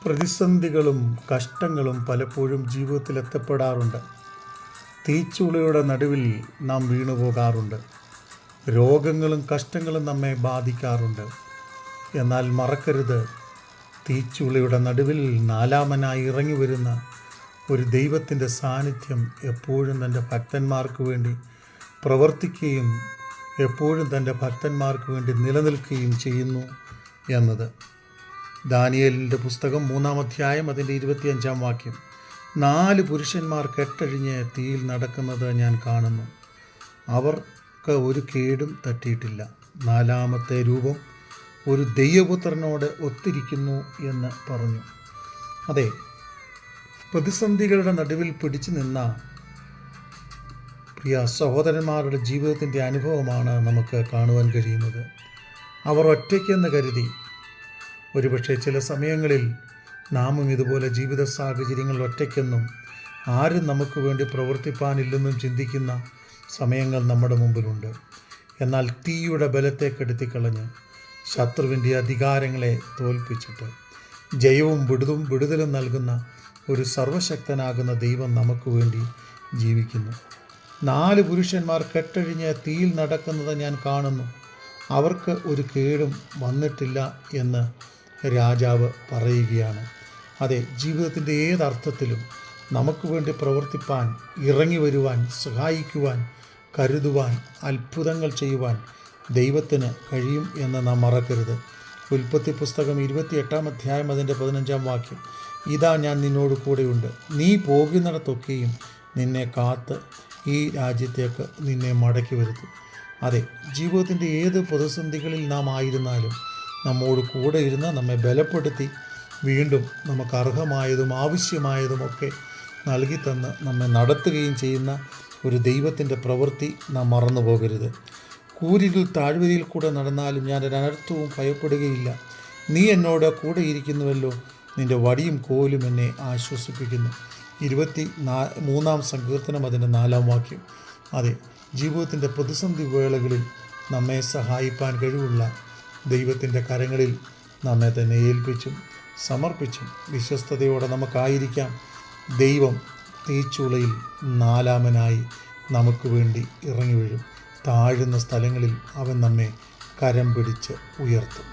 പ്രതിസന്ധികളും കഷ്ടങ്ങളും പലപ്പോഴും ജീവിതത്തിൽ എത്തപ്പെടാറുണ്ട്. തീച്ചൂളയുടെ നടുവിൽ നാം വീണുപോകാറുണ്ട്. രോഗങ്ങളും കഷ്ടങ്ങളും നമ്മെ ബാധിക്കാറുണ്ട്. എന്നാൽ മറക്കരുത്, തീച്ചൂളയുടെ നടുവിൽ നാലാമനായി ഇറങ്ങി വരുന്ന ഒരു ദൈവത്തിൻ്റെ സാന്നിധ്യം എപ്പോഴും തൻ്റെ ഭക്തന്മാർക്ക് വേണ്ടി പ്രവർത്തിക്കുകയും എപ്പോഴും തൻ്റെ ഭക്തന്മാർക്ക് വേണ്ടി നിലനിൽക്കുകയും ചെയ്യുന്നു എന്നത്. ദാനിയേലിൻ്റെ പുസ്തകം 3-ാം അധ്യായം അതിൻ്റെ 25-ാം വാക്യം. 4 പുരുഷന്മാർ കെട്ടഴിഞ്ഞ് തീയിൽ നടക്കുന്നത് ഞാൻ കാണുന്നു. അവർക്ക് ഒരു കേടും തട്ടിയിട്ടില്ല. 4-ാമത്തെ രൂപം ഒരു ദൈവപുത്രനോട് ഒത്തിരിക്കുന്നു എന്ന് പറഞ്ഞു. അതെ, പ്രതിസന്ധികളുടെ നടുവിൽ പിടിച്ചു നിന്ന പ്രിയ സഹോദരന്മാരുടെ ജീവിതത്തിൻ്റെ അനുഭവമാണ് നമുക്ക് കാണുവാൻ കഴിയുന്നത്. അവർ ഒറ്റയ്ക്കെന്ന് കരുതി ഒരുപക്ഷെ ചില സമയങ്ങളിൽ നാമും ഇതുപോലെ ജീവിത സാഹചര്യങ്ങളിൽ ഒറ്റയ്ക്കെന്നും ആരും നമുക്ക് വേണ്ടി പ്രവർത്തിപ്പാനില്ലെന്നും ചിന്തിക്കുന്ന സമയങ്ങൾ നമ്മുടെ മുമ്പിലുണ്ട്. എന്നാൽ തീയുടെ ബലത്തെ കെടുത്തിക്കളഞ്ഞ് ശത്രുവിൻ്റെ അധികാരങ്ങളെ തോൽപ്പിച്ചിട്ട് ജയവും വിടുതലും നൽകുന്ന ഒരു സർവശക്തനാകുന്ന ദൈവം നമുക്ക് വേണ്ടി ജീവിക്കുന്നു. 4 പുരുഷന്മാർ കെട്ടഴിഞ്ഞ് തീയിൽ നടക്കുന്നത് ഞാൻ കാണുന്നു. അവർക്ക് ഒരു കേടും വന്നിട്ടില്ല എന്ന് രാജാവ് പറയുകയാണ്. അതെ, ജീവിതത്തിൻ്റെ ഏതർത്ഥത്തിലും നമുക്ക് വേണ്ടി പ്രവർത്തിപ്പാൻ, ഇറങ്ങി വരുവാൻ, സഹായിക്കുവാൻ, കരുതുവാൻ, അത്ഭുതങ്ങൾ ചെയ്യുവാൻ ദൈവത്തിന് കഴിയും എന്ന് നാം മറക്കരുത്. ഉൽപ്പത്തി പുസ്തകം 28-ാം അധ്യായം അതിൻ്റെ 15-ാം വാക്യം. ഇതാ ഞാൻ നിന്നോട് കൂടെയുണ്ട്, നീ പോകുന്നിടത്തൊക്കെയും നിന്നെ കാത്ത് ഈ രാജ്യത്തേക്ക് നിന്നെ മടക്കി വരുത്തും. അതെ, ജീവിതത്തിൻ്റെ ഏത് പ്രതിസന്ധികളിൽ നാം ആയിരുന്നാലും നമ്മോട് കൂടെ ഇരുന്ന് നമ്മെ ബലപ്പെടുത്തി വീണ്ടും നമുക്ക് അർഹമായതും ആവശ്യമായതുമൊക്കെ നൽകി തന്ന് നമ്മെ നടത്തുകയും ചെയ്യുന്ന ഒരു ദൈവത്തിൻ്റെ പ്രവൃത്തി നാം മറന്നു പോകരുത്. കൂരിരുൾ താഴ്വരയിൽ കൂടെ നടന്നാലും ഞാൻ ഒരു അനർത്ഥവും ഭയപ്പെടുകയില്ല. നീ എന്നോട് കൂടെ ഇരിക്കുന്നുവല്ലോ, നിൻ്റെ വടിയും കോലും എന്നെ ആശ്വസിപ്പിക്കുന്നു. 23-ാം സങ്കീർത്തനം അതിൻ്റെ 4-ാം വാക്യം. അതെ, ജീവിതത്തിൻ്റെ പ്രതിസന്ധി വേളകളിൽ നമ്മെ സഹായിപ്പാൻ കഴിവുള്ള ദൈവത്തിൻ്റെ കരങ്ങളിൽ നമ്മെ തന്നെ ഏൽപ്പിച്ചും സമർപ്പിച്ചും വിശ്വസ്തയോടെ നമുക്കായിരിക്കാം. ദൈവം തീച്ചൂളയിൽ 4-മനായി നമുക്ക് വേണ്ടി ഇറങ്ങി വീഴും. താഴുന്ന സ്ഥലങ്ങളിൽ അവൻ നമ്മെ കരം പിടിച്ച് ഉയർത്തും.